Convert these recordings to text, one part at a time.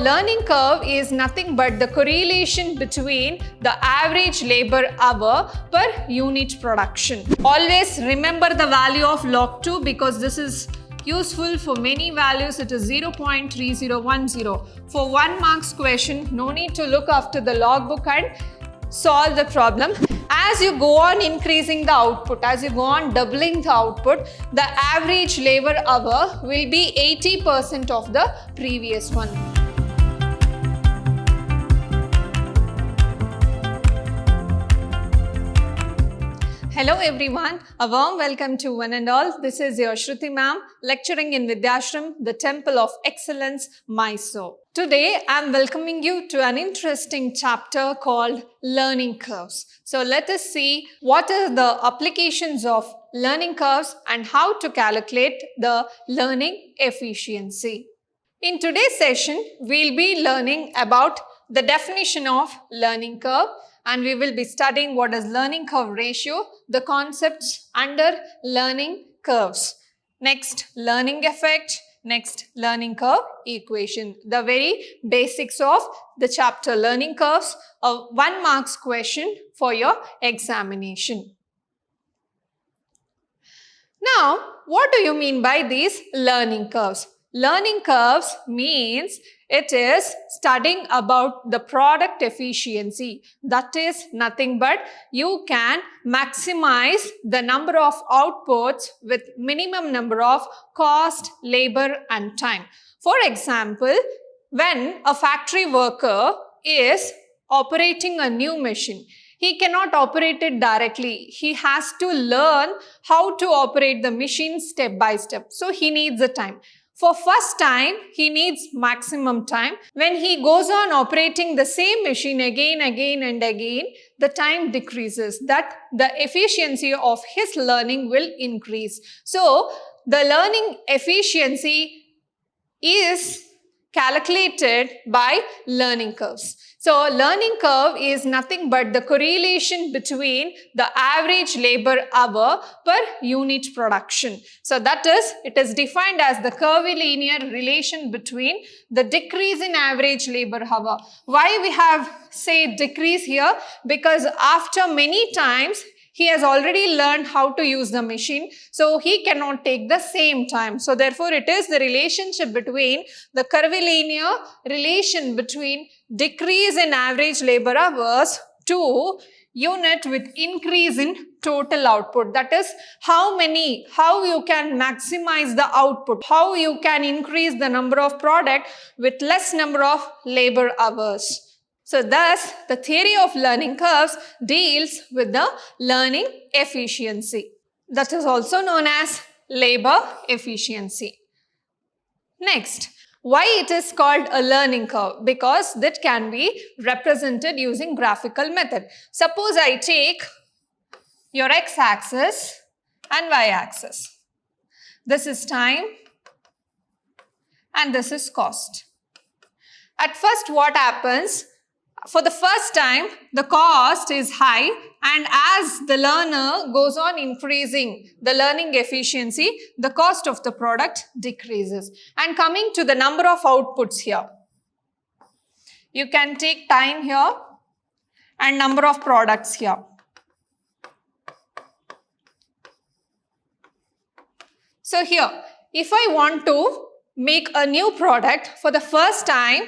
Learning curve is nothing but the correlation between the average labor hour per unit production. Always remember the value of log 2 because this is useful for many values. It is 0.3010. For 1 marks question, no need to look after the logbook and solve the problem. As you go on increasing the output, as you go on doubling the output, the average labor hour will be 80% of the previous one. Hello everyone, a warm welcome to one and all. This is your Shruti ma'am lecturing in Vidyashram, the Temple of Excellence, Mysore. Today I am welcoming you to an interesting chapter called Learning Curves. So let us see what are the applications of learning curves and how to calculate the learning efficiency. In today's session, we'll be learning about the definition of learning curve, and we will be studying what is learning curve ratio, the concepts under learning curves. Next, learning effect. Next, learning curve equation. The very basics of the chapter learning curves, a 1 marks question for your examination. Now, what do you mean by these learning curves? Learning curves means it is studying about the product efficiency. That is nothing but you can maximize the number of outputs with minimum number of cost, labor and time. For example, when a factory worker is operating a new machine, he cannot operate it directly. He has to learn how to operate the machine step by step. So he needs a time. For first time, he needs maximum time. When he goes on operating the same machine again and again, the time decreases. That the efficiency of his learning will increase. So, the learning efficiency is calculated by learning curves. So, learning curve is nothing but the correlation between the average labor hour per unit production. So, that is, it is defined as the curvilinear relation between the decrease in average labor hour. Why we have say decrease here? Because after many times, he has already learned how to use the machine, so he cannot take the same time. So therefore, it is the relationship between the curvilinear relation between decrease in average labor hours to unit with increase in total output. That is how you can maximize the output, how you can increase the number of product with less number of labor hours. So thus, the theory of learning curves deals with the learning efficiency. That is also known as labor efficiency. Next, why it is called a learning curve? Because that can be represented using graphical method. Suppose I take your x-axis and y-axis. This is time and this is cost. At first, what happens? For the first time, the cost is high, and as the learner goes on increasing the learning efficiency, the cost of the product decreases. And coming to the number of outputs here, you can take time here and number of products here. So here, if I want to make a new product for the first time,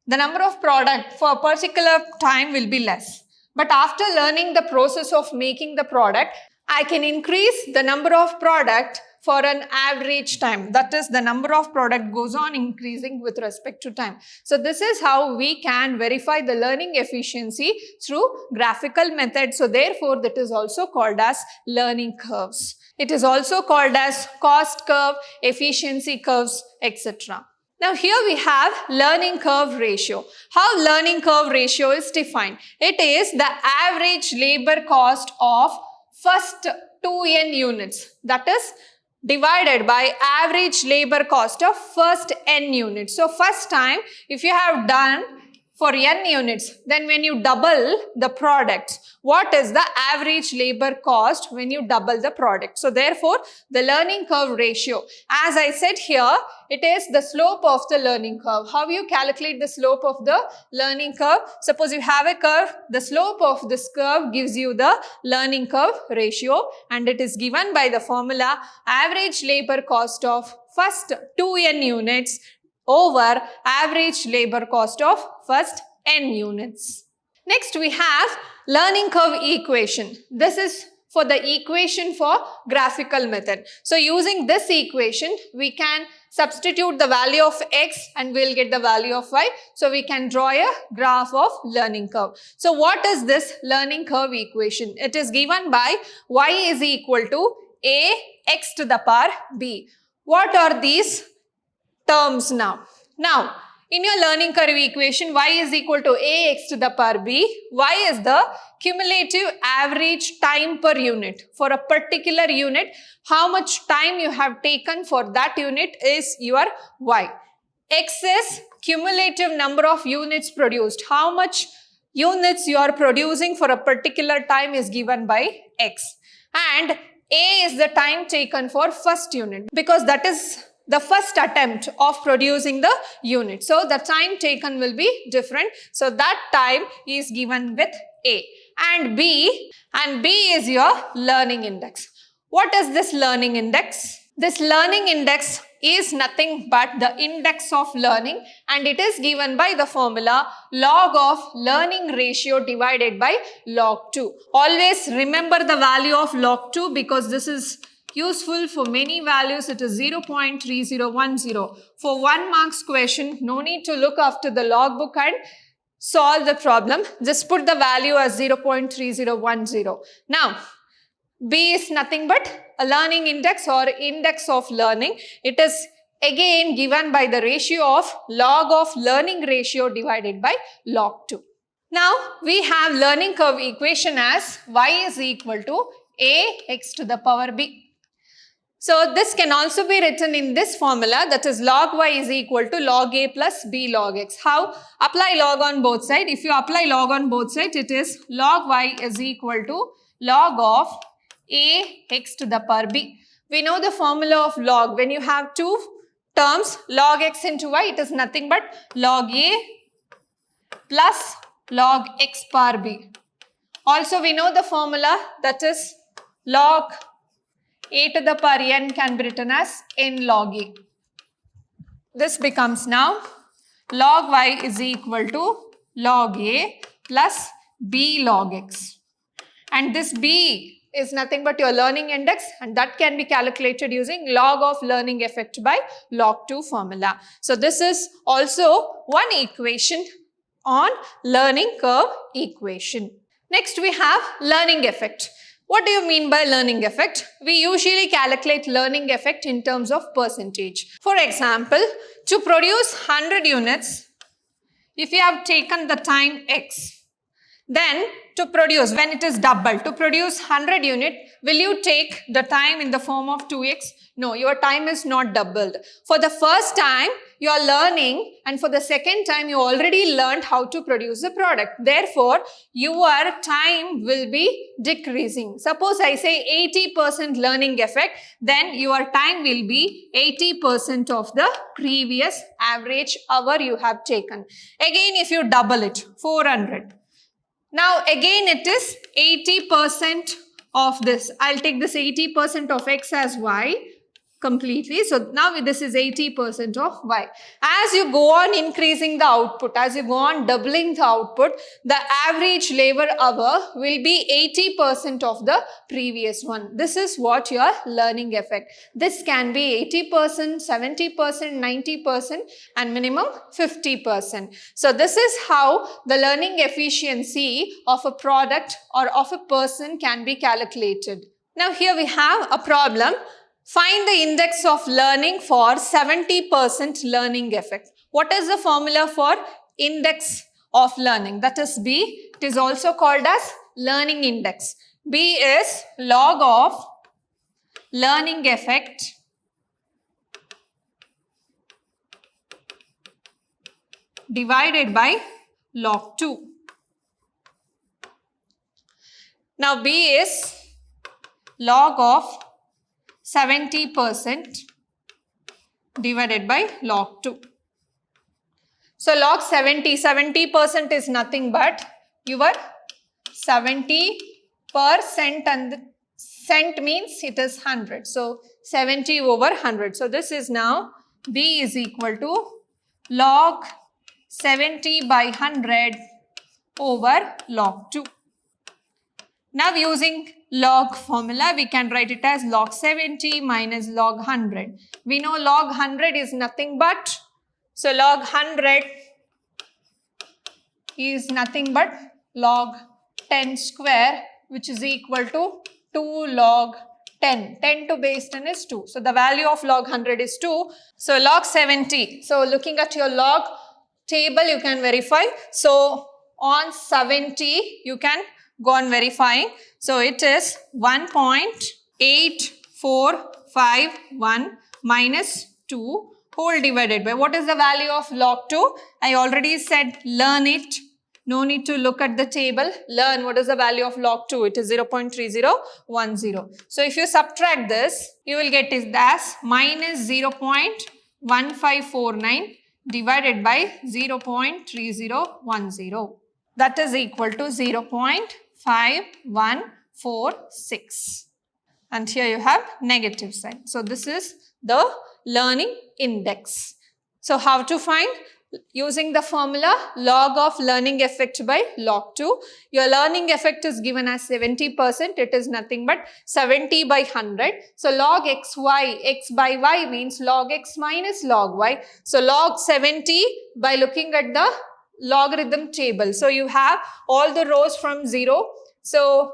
the number of product for a particular time will be less. But after learning the process of making the product, I can increase the number of product for an average time. That is, the number of product goes on increasing with respect to time. So this is how we can verify the learning efficiency through graphical method. So therefore, that is also called as learning curves. It is also called as cost curve, efficiency curves, etc. Now here we have learning curve ratio. How learning curve ratio is defined? It is the average labor cost of first 2n units. That is divided by average labor cost of first n units. So first time, if you have done for n units, then when you double the products, what is the average labor cost when you double the product? So therefore, the learning curve ratio, as I said here, it is the slope of the learning curve. How you calculate the slope of the learning curve? Suppose you have a curve, the slope of this curve gives you the learning curve ratio, and it is given by the formula average labor cost of first 2n units over average labor cost of first n units. Next we have learning curve equation. This is for the equation for graphical method. So using this equation, we can substitute the value of x and we'll get the value of y. So we can draw a graph of learning curve. So what is this learning curve equation? It is given by y is equal to a x to the power b. What are these terms now? Now, in your learning curve equation, y is equal to ax to the power b. Y is the cumulative average time per unit. For a particular unit, how much time you have taken for that unit is your y. X is cumulative number of units produced. How much units you are producing for a particular time is given by x. And A is the time taken for first unit, because that is the first attempt of producing the unit. So the time taken will be different. So that time is given with A. And B is your learning index. What is this learning index? This learning index is nothing but the index of learning, and it is given by the formula log of learning ratio divided by log 2. Always remember the value of log 2 because this is useful for many values. It is 0.3010. For 1 marks question, no need to look after the logbook and solve the problem. Just put the value as 0.3010. Now, B is nothing but a learning index or index of learning. It is again given by the ratio of log of learning ratio divided by log 2. Now, we have learning curve equation as y is equal to ax to the power b. So this can also be written in this formula, that is log y is equal to log a plus b log x. How? Apply log on both sides. If you apply log on both sides, it is log y is equal to log of a x to the power b. We know the formula of log. When you have two terms, log x into y, it is nothing but log a plus log x power b. Also, we know the formula, that is log a to the power n can be written as n log a. This becomes now log y is equal to log a plus b log x. And this b is nothing but your learning index, and that can be calculated using log of learning effect by log 2 formula. So this is also one equation on learning curve equation. Next we have learning effect. What do you mean by learning effect? We usually calculate learning effect in terms of percentage. For example, to produce 100 units, if you have taken the time x, then to produce, when it is doubled, to produce 100 unit, will you take the time in the form of 2x? No, your time is not doubled. For the first time, you are learning, and for the second time, you already learned how to produce the product. Therefore, your time will be decreasing. Suppose I say 80% learning effect, then your time will be 80% of the previous average hour you have taken. Again, if you double it, 400. Now again it is 80% of this. I'll take this 80% of x as y completely. So now this is 80% of y. As you go on increasing the output, as you go on doubling the output, the average labor hour will be 80% of the previous one. This is what your learning effect. This can be 80%, 70%, 90% and minimum 50%. So this is how the learning efficiency of a product or of a person can be calculated. Now here we have a problem. Find the index of learning for 70% learning effect. What is the formula for index of learning? That is B. It is also called as learning index. B is log of learning effect divided by log 2. Now B is log of 70% divided by log 2. So log 70% is nothing but your 70% and the cent means it is 100. So 70 over 100. So this is now B is equal to log 70 by 100 over log 2. Now using log formula, we can write it as log 70 minus log 100. We know log 100 is nothing but, so log 100 is nothing but log 10 square, which is equal to 2 log 10. 10 to base 10 is 2. So the value of log 100 is 2. So log 70. So looking at your log table, you can verify. So on 70, you can go on verifying. So it is 1.8451 minus 2 whole divided by, what is the value of log 2? I already said learn it. No need to look at the table. Learn what is the value of log 2. It is 0.3010. So if you subtract this, you will get it as minus 0.1549 divided by 0.3010. That is equal to 0.5146. And here you have negative sign. So this is the learning index. So how to find? Using the formula log of learning effect by log 2. Your learning effect is given as 70%. It is nothing but 70 by 100. So log xy, x by y means log x minus log y. So log 70 by looking at the logarithm table. So you have all the rows from 0. So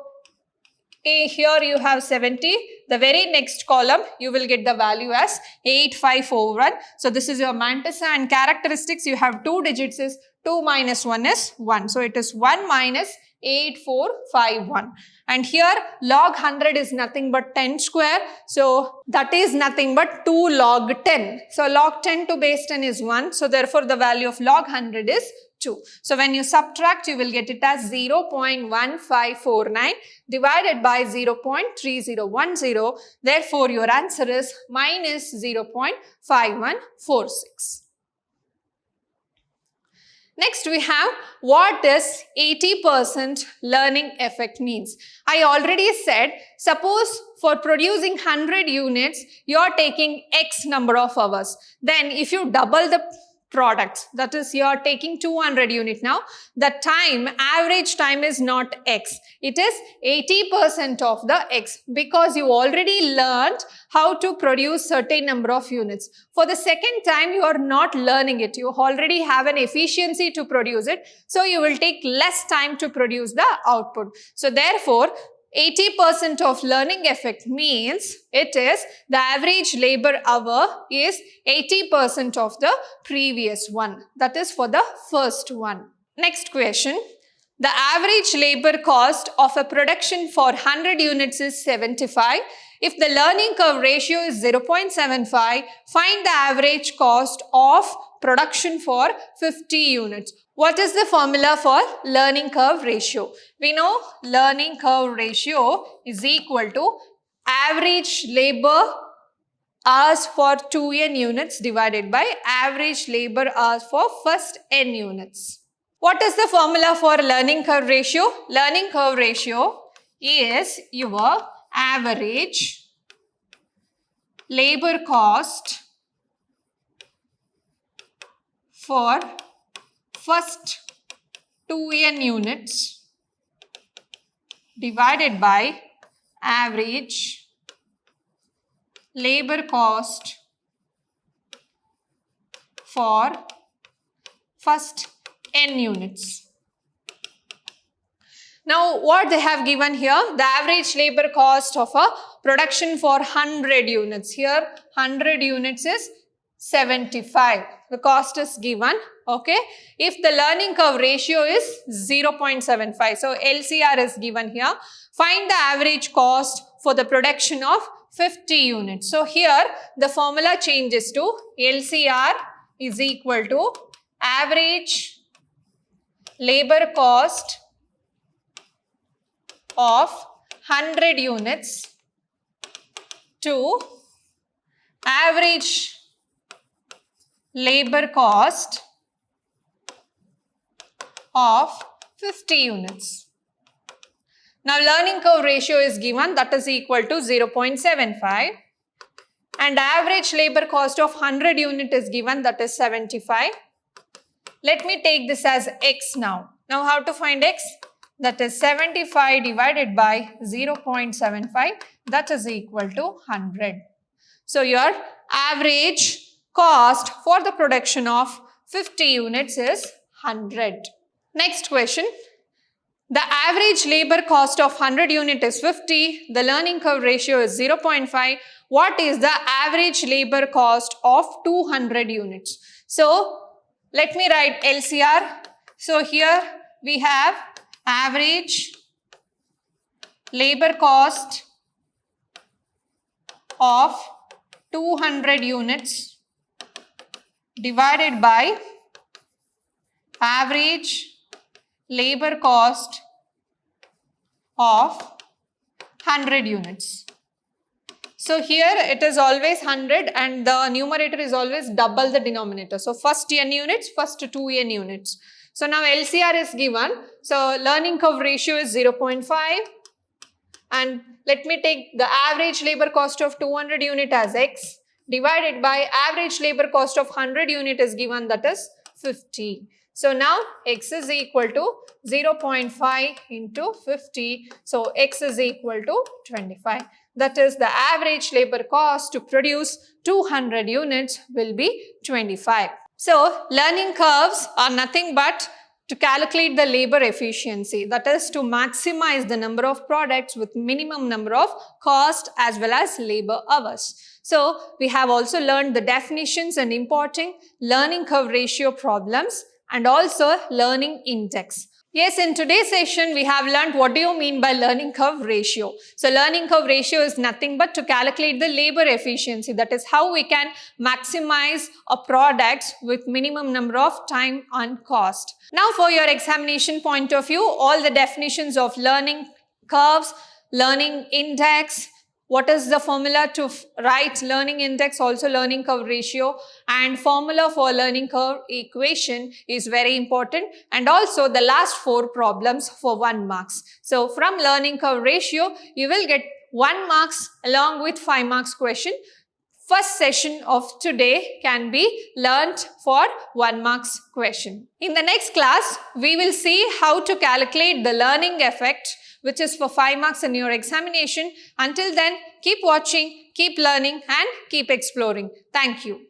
here you have 70. The very next column, you will get the value as 8541. So this is your mantissa, and characteristics, you have 2 digits is 2 minus 1 is 1. So it is 1 minus 8451. And here log 100 is nothing but 10 square. So that is nothing but 2 log 10. So log 10 to base 10 is 1. So therefore the value of log 100 is 2. So when you subtract, you will get it as 0.1549 divided by 0.3010. Therefore your answer is minus 0.5146. Next we have what does 80% learning effect means. I already said, suppose for producing 100 units, you are taking X number of hours. Then if you double the products, that is you are taking 200 unit now, the time, average time is not X. It is 80% of the X, because you already learned how to produce certain number of units. For the second time, you are not learning it. You already have an efficiency to produce it. So you will take less time to produce the output. So therefore, 80% of learning effect means it is the average labor hour is 80% of the previous one. That is for the first one. Next question. The average labor cost of a production for 100 units is 75. If the learning curve ratio is 0.75, find the average cost of production for 50 units. What is the formula for learning curve ratio? We know learning curve ratio is equal to average labor hours for 2n units divided by average labor hours for first n units. What is the formula for learning curve ratio? Learning curve ratio is your average labor cost for first 2n units divided by average labor cost for first n units. Now what they have given here, the average labor cost of a production for 100 units. Here 100 units is 75. The cost is given. Okay. If the learning curve ratio is 0.75. So LCR is given here. Find the average cost for the production of 50 units. So here the formula changes to LCR is equal to average labor cost of 100 units to average labor cost of 50 units. Now learning curve ratio is given, that is equal to 0.75, and average labor cost of 100 unit is given, that is 75. Let me take this as x now. Now how to find x? That is 75 divided by 0.75, that is equal to 100. So your average cost for the production of 50 units is 100. Next question. The average labor cost of 100 unit is 50. The learning curve ratio is 0.5. What is the average labor cost of 200 units? So let me write LCR. So here we have average labor cost of 200 units divided by average labor cost of 100 units. So here it is always 100 and the numerator is always double the denominator. So first n units, first 2n units. So now LCR is given. So learning curve ratio is 0.5, and let me take the average labor cost of 200 unit as x divided by average labor cost of 100 unit is given, that is 50. So now x is equal to 0.5 into 50. So x is equal to 25. That is the average labor cost to produce 200 units will be 25. So learning curves are nothing but to calculate the labor efficiency, that is to maximize the number of products with minimum number of cost as well as labor hours. So we have also learned the definitions and importing learning curve ratio problems and also learning index. Yes, in today's session, we have learned what do you mean by learning curve ratio. So learning curve ratio is nothing but to calculate the labor efficiency. That is how we can maximize a product with minimum number of time and cost. Now for your examination point of view, all the definitions of learning curves, learning index, what is the formula to write learning index, also learning curve ratio, and formula for learning curve equation is very important, and also the last 4 problems for 1 marks. So from learning curve ratio, you will get 1 marks along with 5 marks question. First session of today can be learnt for 1 marks question. In the next class, we will see how to calculate the learning effect, which is for 5 marks in your examination. Until then, keep watching, keep learning and keep exploring. Thank you.